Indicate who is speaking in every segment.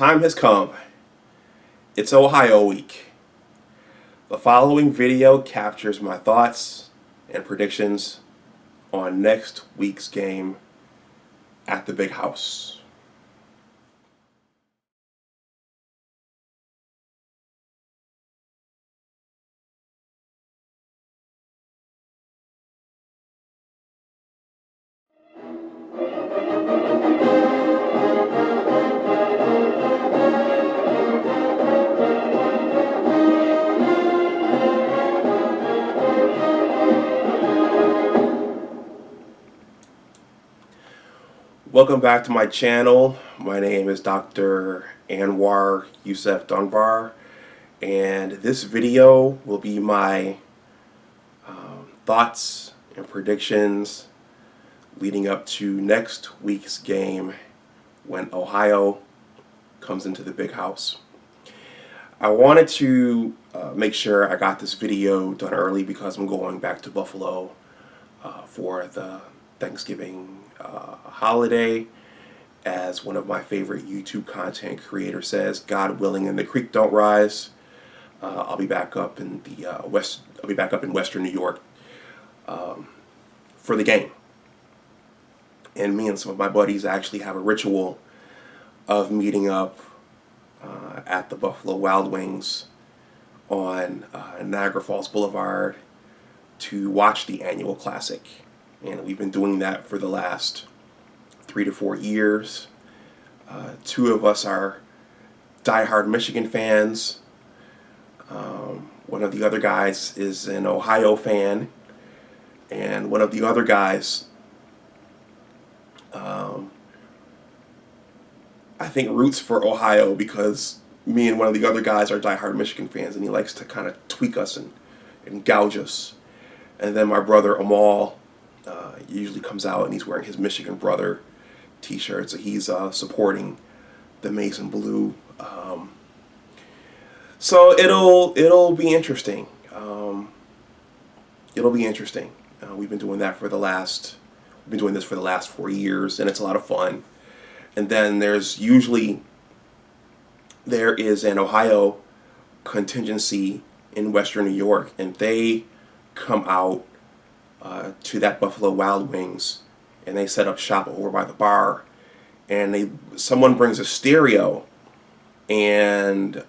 Speaker 1: time has come. It's Ohio week. The following video captures my thoughts and predictions on next week's game at the Big House. Welcome back to my channel. My name is Dr. Anwar Youssef Dunbar, and this video will be my thoughts and predictions leading up to next week's game when Ohio comes into the Big House. I wanted to make sure I got this video done early because I'm going back to Buffalo for the Thanksgiving holiday. As one of my favorite YouTube content creators says, God willing and the creek don't rise, I'll be back up in the I'll be back up in Western New York for the game. And me and some of my buddies actually have a ritual of meeting up at the Buffalo Wild Wings on Niagara Falls Boulevard to watch the annual Classic. And we've been doing that for the last 3 to 4 years. Two of us are diehard Michigan fans. One of the other guys is an Ohio fan. And one of the other guys, I think, roots for Ohio because me and one of the other guys are diehard Michigan fans, and he likes to kind of tweak us and gouge us. And then my brother Amal usually comes out and he's wearing his Michigan Brother t-shirt, so he's supporting the Maize and Blue. So it'll be interesting. It'll be interesting. We've been doing this for the last 4 years, and it's a lot of fun. And then there is an Ohio contingency in Western New York, and they come out to that Buffalo Wild Wings, and they set up shop over by the bar, and someone brings a stereo, and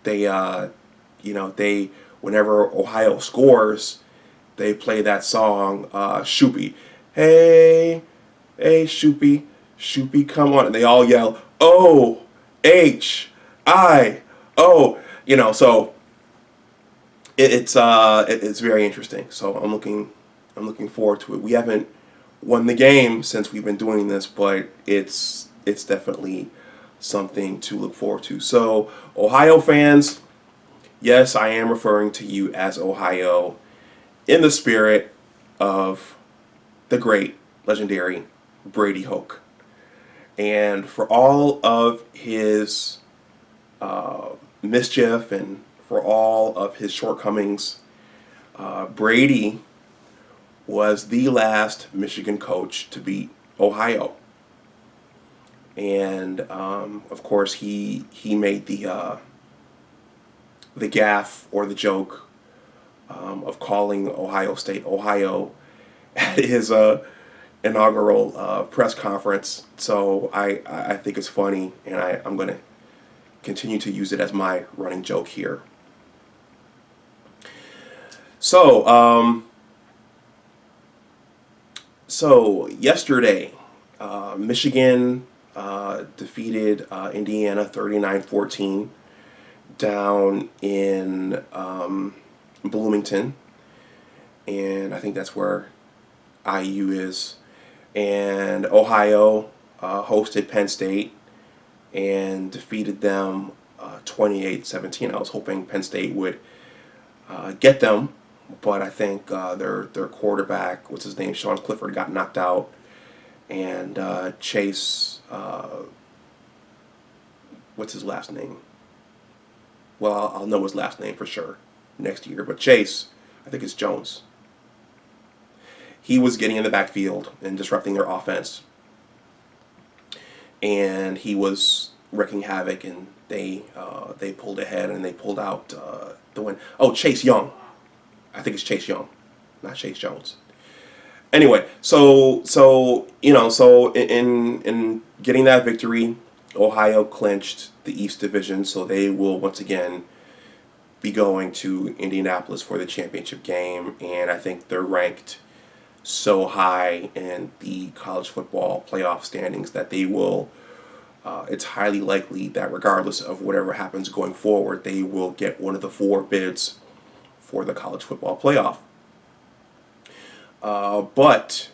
Speaker 1: they whenever Ohio scores, they play that song, Shoopy. Hey, Shoopy, Shoopy, come on. And they all yell, O-H-I-O. So it's very interesting. So I'm looking forward to it. We haven't won the game since we've been doing this, but it's definitely something to look forward to. So Ohio fans, yes, I am referring to you as Ohio in the spirit of the great, legendary Brady Hoke. And for all of his mischief and for all of his shortcomings, Brady was the last Michigan coach to beat Ohio. And of course, he made the gaffe or the joke of calling Ohio State Ohio at his inaugural press conference. So I think it's funny, and I'm going to continue to use it as my running joke here. So yesterday, Michigan defeated Indiana 39-14 down in Bloomington, and I think that's where IU is. And Ohio hosted Penn State and defeated them 28-17. I was hoping Penn State would get them, but I think their quarterback, what's his name, Sean Clifford, got knocked out, and Chase, what's his last name? Well, I'll know his last name for sure next year, but Chase, I think it's Jones. He was getting in the backfield and disrupting their offense, and he was wreaking havoc, and they pulled ahead and they pulled out the win. Oh, Chase Young. I think it's Chase Young, not Chase Jones. Anyway, so in getting that victory, Ohio clinched the East Division, so they will once again be going to Indianapolis for the championship game, and I think they're ranked so high in the college football playoff standings that they will. It's highly likely that regardless of whatever happens going forward, they will get one of the 4 bids for the college football playoff. But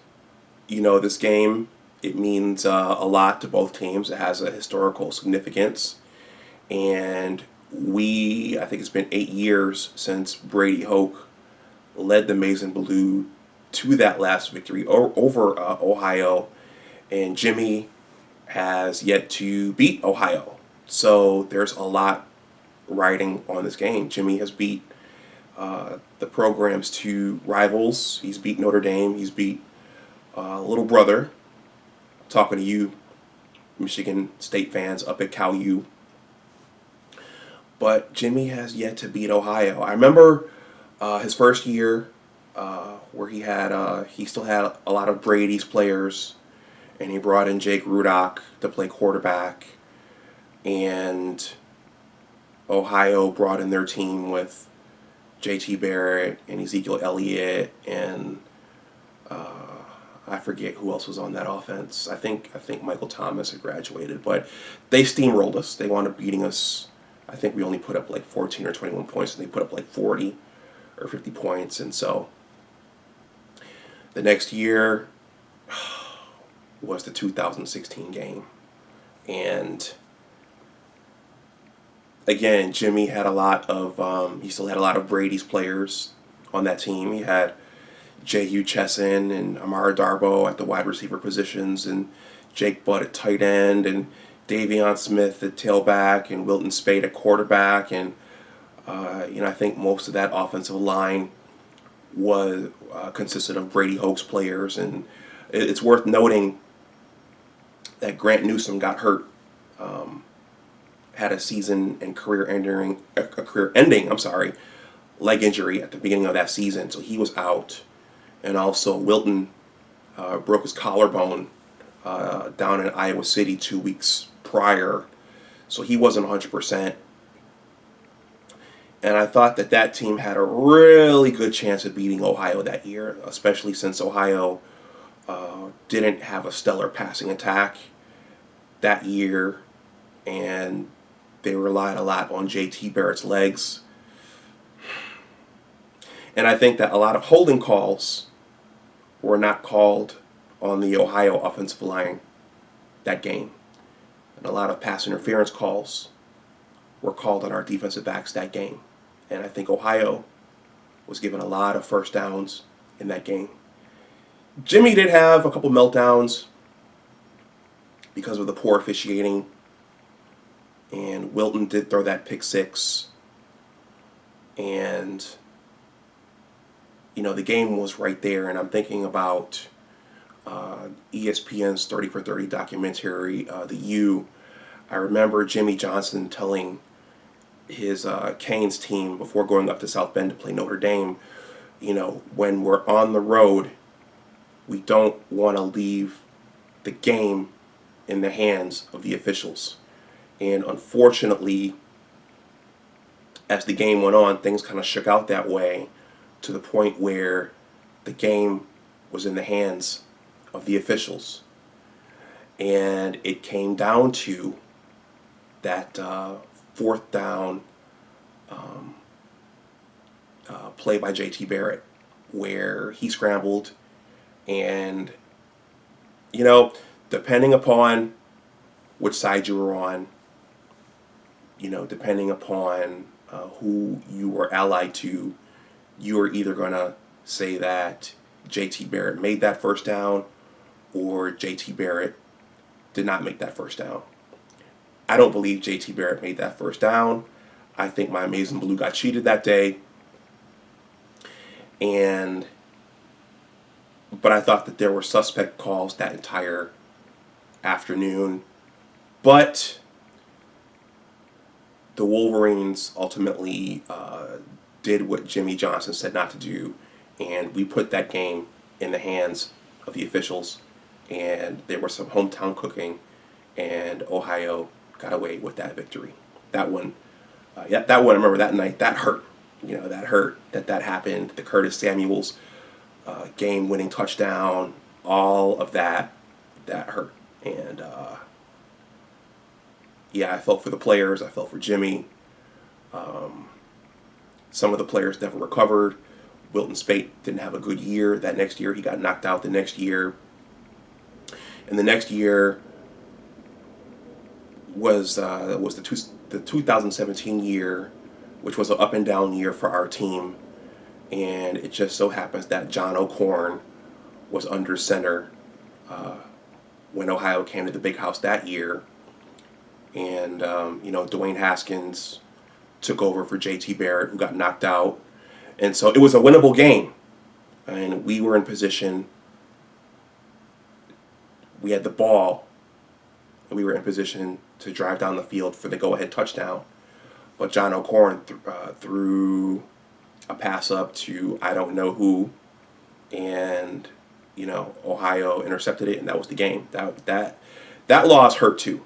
Speaker 1: this game, it means a lot to both teams. It has a historical significance, and I think it's been 8 years since Brady Hoke led the Maize and Blue to that last victory over Ohio, and Jimmy has yet to beat Ohio. So there's a lot riding on this game. Jimmy has beat the program's 2 rivals. He's beat Notre Dame. He's beat little brother. Talking to you, Michigan State fans up at Cal U. But Jimmy has yet to beat Ohio. I remember his first year where he still had a lot of Brady's players, and he brought in Jake Rudock to play quarterback, and Ohio brought in their team with J.T. Barrett and Ezekiel Elliott, and I forget who else was on that offense. I think Michael Thomas had graduated, but they steamrolled us. They wound up beating us. I think we only put up like 14 or 21 points, and they put up like 40 or 50 points. And so the next year was the 2016 game. And again, Jimmy had he still had a lot of Brady's players on that team. He had J.U. Chesson and Amara Darboh at the wide receiver positions, and Jake Butt at tight end, and Davion Smith at tailback, and Wilton Spade at quarterback. And I think most of that offensive line was consisted of Brady Hoke's players. And it's worth noting that Grant Newsome got hurt, had a season and career-ending leg injury at the beginning of that season, so he was out. And also Wilton broke his collarbone down in Iowa City 2 weeks prior, so he wasn't 100%. And I thought that team had a really good chance of beating Ohio that year, especially since Ohio didn't have a stellar passing attack that year, and they relied a lot on J.T. Barrett's legs. And I think that a lot of holding calls were not called on the Ohio offensive line that game. And a lot of pass interference calls were called on our defensive backs that game. And I think Ohio was given a lot of first downs in that game. Jimmy did have a couple meltdowns because of the poor officiating, and Wilton did throw that pick six. And the game was right there, and I'm thinking about ESPN's 30 for 30 documentary, The U. I remember Jimmy Johnson telling his Canes team before going up to South Bend to play Notre Dame, when we're on the road, we don't want to leave the game in the hands of the officials. And unfortunately, as the game went on, things kind of shook out that way, to the point where the game was in the hands of the officials. And it came down to that fourth down play by J.T. Barrett, where he scrambled, and depending upon which side you were on, depending upon who you were allied to, you are either going to say that J.T. Barrett made that first down or J.T. Barrett did not make that first down. I don't believe J.T. Barrett made that first down. I think my Amazing Blue got cheated that day. But I thought that there were suspect calls that entire afternoon. But the Wolverines ultimately did what Jimmy Johnson said not to do, and we put that game in the hands of the officials, and there was some hometown cooking, and Ohio got away with that victory. That one, yeah, that one. I remember that night. That hurt. That hurt that happened. The Curtis Samuels game-winning touchdown, all of that hurt, and yeah, I felt for the players. I felt for Jimmy. Some of the players never recovered. Wilton Spate didn't have a good year that next year. He got knocked out the next year. And the next year was the 2017 year, which was an up and down year for our team. And it just so happens that John O'Corn was under center when Ohio came to the Big House that year. And, Dwayne Haskins took over for J.T. Barrett, who got knocked out. And so it was a winnable game. And we were in position. We had the ball. And we were in position to drive down the field for the go-ahead touchdown. But John O'Corn threw a pass up to I don't know who. And, Ohio intercepted it, and that was the game. That loss hurt too.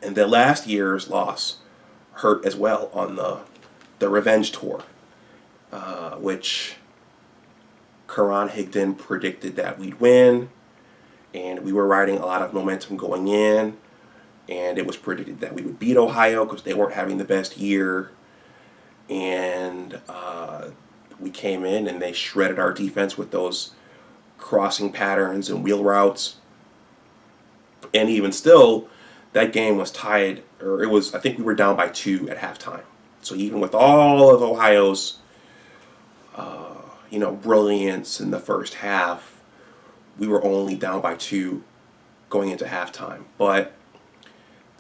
Speaker 1: And the last year's loss hurt as well on the revenge tour, which Karan Higdon predicted that we'd win, and we were riding a lot of momentum going in, and it was predicted that we would beat Ohio because they weren't having the best year, and we came in and they shredded our defense with those crossing patterns and wheel routes, and even still, that game was tied, or I think we were down by 2 at halftime. So even with all of Ohio's, brilliance in the first half, we were only down by 2 going into halftime. But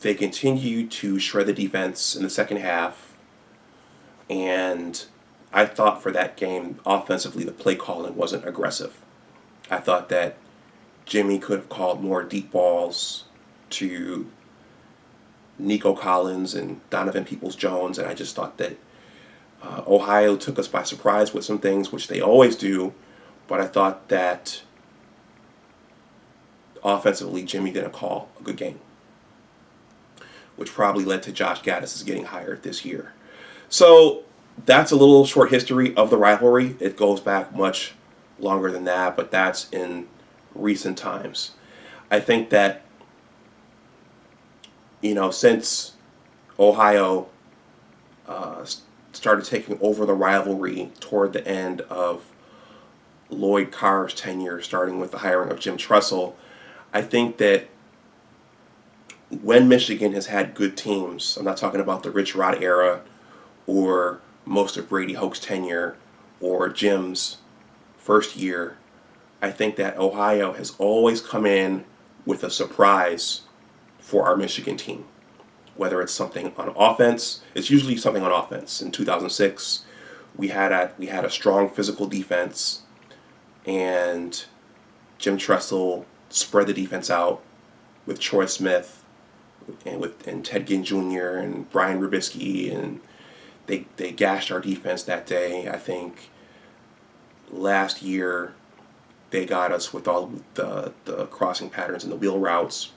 Speaker 1: they continued to shred the defense in the second half, and I thought for that game, offensively, the play calling wasn't aggressive. I thought that Jimmy could have called more deep balls to Nico Collins and Donovan Peoples-Jones, and I just thought that Ohio took us by surprise with some things, which they always do, but I thought that offensively Jimmy didn't call a good game, which probably led to Josh Gaddis getting hired this year. So that's a little short history of the rivalry. It goes back much longer than that, but that's in recent times. I think that since Ohio started taking over the rivalry toward the end of Lloyd Carr's tenure, starting with the hiring of Jim Tressel, I think that when Michigan has had good teams, I'm not talking about the Rich Rod era or most of Brady Hoke's tenure or Jim's first year, I think that Ohio has always come in with a surprise for our Michigan team. Whether it's something on offense, it's usually something on offense. In 2006, we had a strong physical defense, and Jim Tressel spread the defense out with Troy Smith and Ted Ginn Jr. and Brian Rubisky, and they gashed our defense that day. I think last year they got us with all the crossing patterns and the wheel routes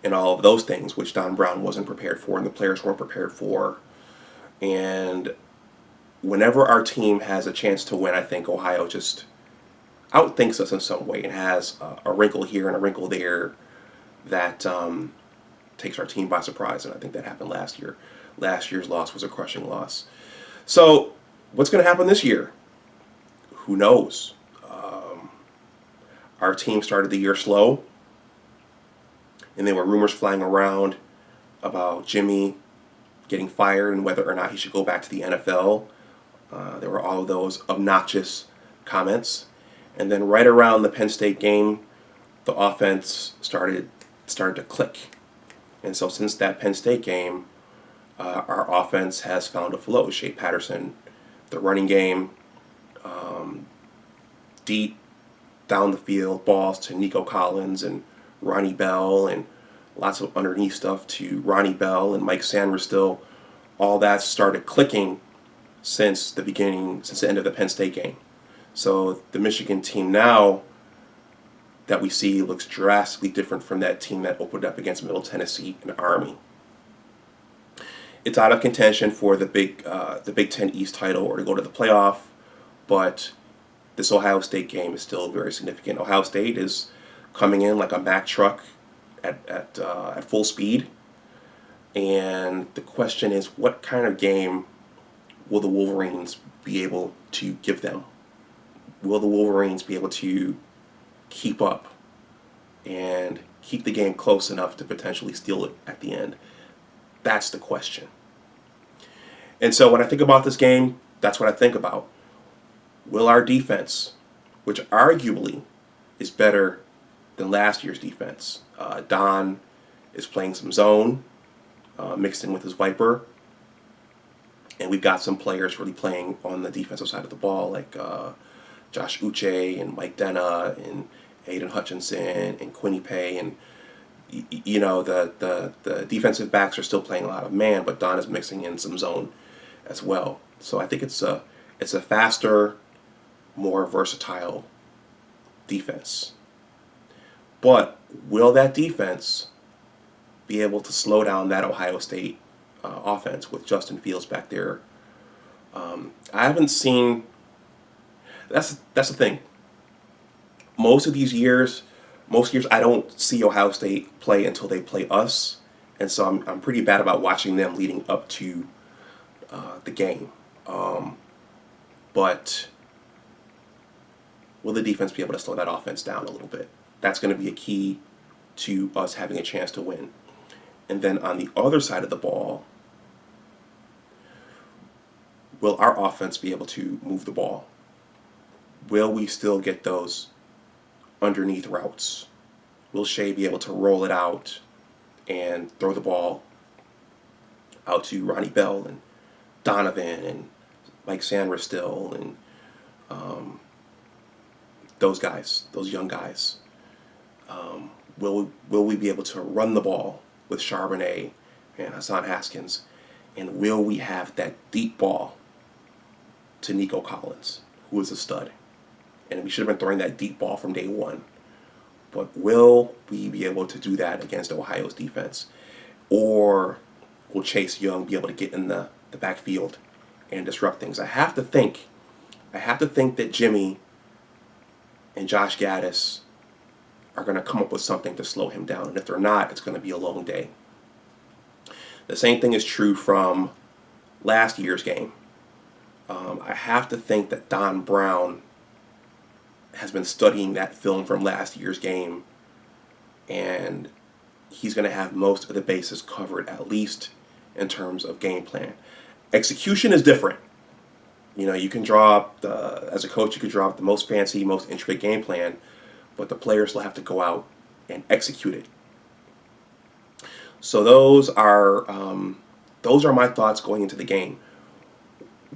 Speaker 1: and all of those things, which Don Brown wasn't prepared for and the players weren't prepared for. And whenever our team has a chance to win, I think Ohio just outthinks us in some way and has a wrinkle here and a wrinkle there that takes our team by surprise. And I think that happened last year. Last year's loss was a crushing loss. So what's going to happen this year? Who knows? Our team started the year slow, and there were rumors flying around about Jimmy getting fired and whether or not he should go back to the NFL. There were all of those obnoxious comments. And then right around the Penn State game, the offense started to click. And so since that Penn State game, our offense has found a flow. Shea Patterson, the running game, deep down the field balls to Nico Collins and Ronnie Bell and lots of underneath stuff to Ronnie Bell and Mike Sanders still. All that started clicking since the end of the Penn State game. So the Michigan team now that we see looks drastically different from that team that opened up against Middle Tennessee and Army. It's out of contention for the Big Ten East title or to go to the playoff, but this Ohio State game is still very significant. Ohio State is coming in like a Mack truck at full speed, and the question is, what kind of game will the Wolverines be able to give them? Will the Wolverines be able to keep up and keep the game close enough to potentially steal it at the end? That's the question. And so when I think about this game, that's what I think about. Will our defense, which arguably is better than last year's defense, Don is playing some zone mixed in with his Viper, and we've got some players really playing on the defensive side of the ball, like Josh Uche and Mike Denna and Aiden Hutchinson and Quinnipiac, and the defensive backs are still playing a lot of man, but Don is mixing in some zone as well. So I think it's a faster, more versatile defense. But will that defense be able to slow down that Ohio State offense with Justin Fields back there? I haven't seen. That's the thing. Most years I don't see Ohio State play until they play us, and so I'm pretty bad about watching them leading up to the game. But will the defense be able to slow that offense down a little bit? That's going to be a key to us having a chance to win. And then on the other side of the ball, will our offense be able to move the ball? Will we still get those underneath routes? Will Shea be able to roll it out and throw the ball out to Ronnie Bell and Donovan and Mike Sanders still and those guys, those young guys? Will we be able to run the ball with Charbonnet and Hassan Haskins? And will we have that deep ball to Nico Collins, who is a stud? And we should have been throwing that deep ball from day one. But will we be able to do that against Ohio's defense? Or will Chase Young be able to get in the backfield and disrupt things? I have to think that Jimmy and Josh Gaddis are going to come up with something to slow him down. And if they're not, it's going to be a long day. The same thing is true from last year's game. I have to think that Don Brown has been studying that film from last year's game, and he's going to have most of the bases covered, at least in terms of game plan. Execution is different. You can draw up as a coach, you can draw up the most fancy, most intricate game plan, but the players will have to go out and execute it. So those are my thoughts going into the game.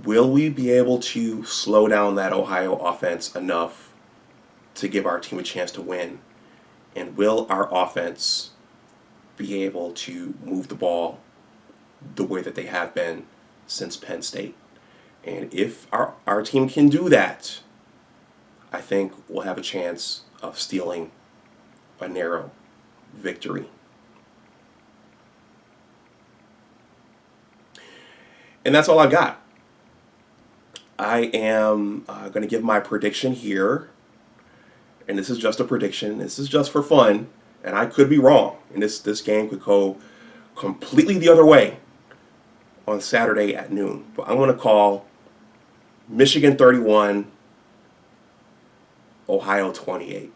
Speaker 1: Will we be able to slow down that Ohio offense enough to give our team a chance to win? And will our offense be able to move the ball the way that they have been since Penn State? And if our team can do that, I think we'll have a chance of stealing a narrow victory. And that's all I got. I am going to give my prediction here. And this is just a prediction. This is just for fun. And I could be wrong. And this game could go completely the other way on Saturday at noon. But I'm going to call Michigan 31, Ohio 28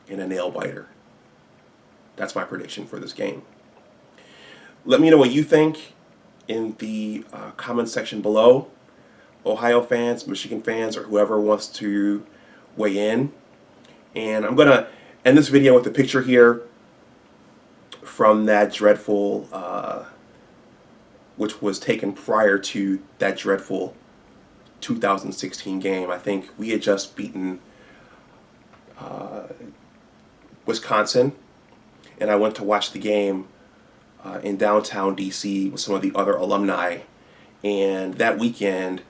Speaker 1: in a nail biter. That's my prediction for this game. Let me know what you think in the comment section below. Ohio fans, Michigan fans, or whoever wants to weigh in. And I'm going to end this video with a picture here from that dreadful, which was taken prior to that dreadful 2016 game. I think we had just beaten Wisconsin, and I went to watch the game in downtown DC with some of the other alumni. And that weekend,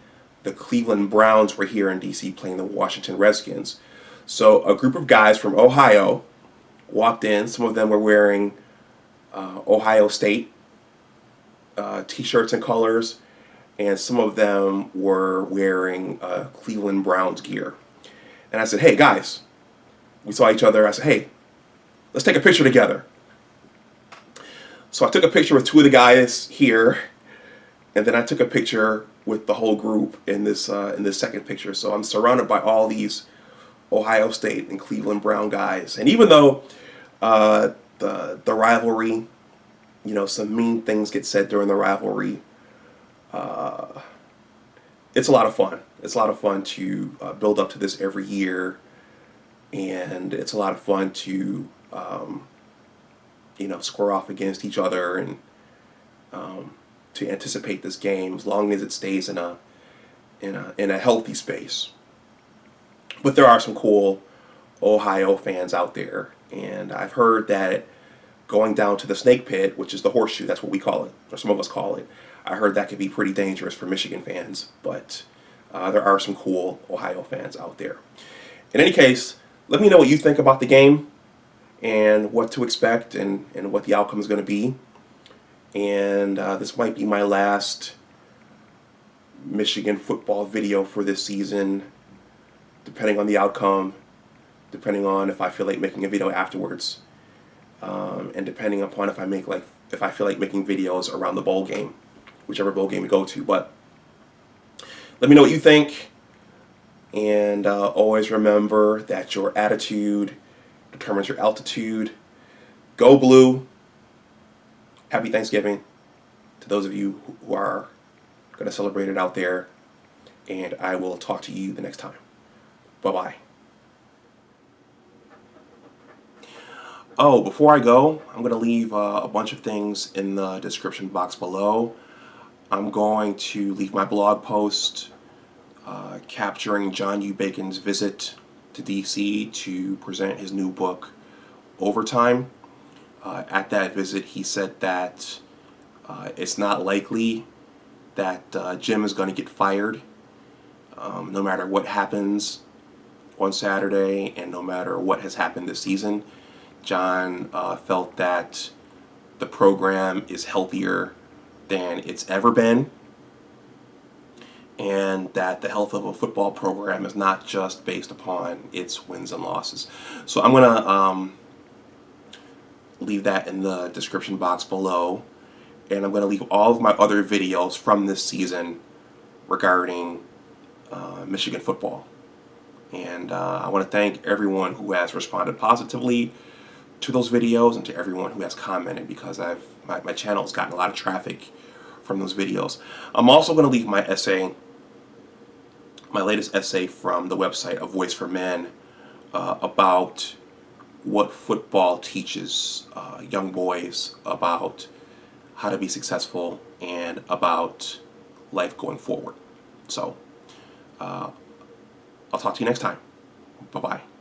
Speaker 1: the Cleveland Browns were here in DC playing the Washington Redskins. So a group of guys from Ohio walked in. Some of them were wearing Ohio State t-shirts and colors, and some of them were wearing Cleveland Browns gear. And I said, hey guys, we saw each other. I said, hey, let's take a picture together. So I took a picture with two of the guys here, and then I took a picture with the whole group in this second picture. So I'm surrounded by all these Ohio State and Cleveland Brown guys. And even though the rivalry, some mean things get said during the rivalry, it's a lot of fun. It's a lot of fun to build up to this every year, and it's a lot of fun to square off against each other and to anticipate this game as long as it stays in a healthy space. But there are some cool Ohio fans out there, and I've heard that going down to the snake pit, which is the horseshoe, that's what we call it, or some of us call it, I heard that could be pretty dangerous for Michigan fans, but there are some cool Ohio fans out there. In any case, let me know what you think about the game and what to expect and what the outcome is going to be. And this might be my last Michigan football video for this season, depending on the outcome, depending on if I feel like making a video afterwards, and depending upon if I feel like making videos around the bowl game, whichever bowl game we go to. But let me know what you think, and always remember that your attitude determines your altitude. Go Blue. Happy Thanksgiving to those of you who are going to celebrate it out there, and I will talk to you the next time. Bye-bye. Oh, before I go, I'm going to leave a bunch of things in the description box below. I'm going to leave my blog post capturing John U. Bacon's visit to D.C. to present his new book, Overtime. At that visit, he said that it's not likely that Jim is going to get fired, no matter what happens on Saturday and no matter what has happened this season. John felt that the program is healthier than it's ever been, and that the health of a football program is not just based upon its wins and losses. So I'm going to leave that in the description box below, and I'm going to leave all of my other videos from this season regarding Michigan football. And I want to thank everyone who has responded positively to those videos and to everyone who has commented, because my channel has gotten a lot of traffic from those videos. I'm also going to leave my latest essay from the website A Voice for Men about what football teaches young boys about how to be successful and about life going forward. So I'll talk to you next time. Bye-bye.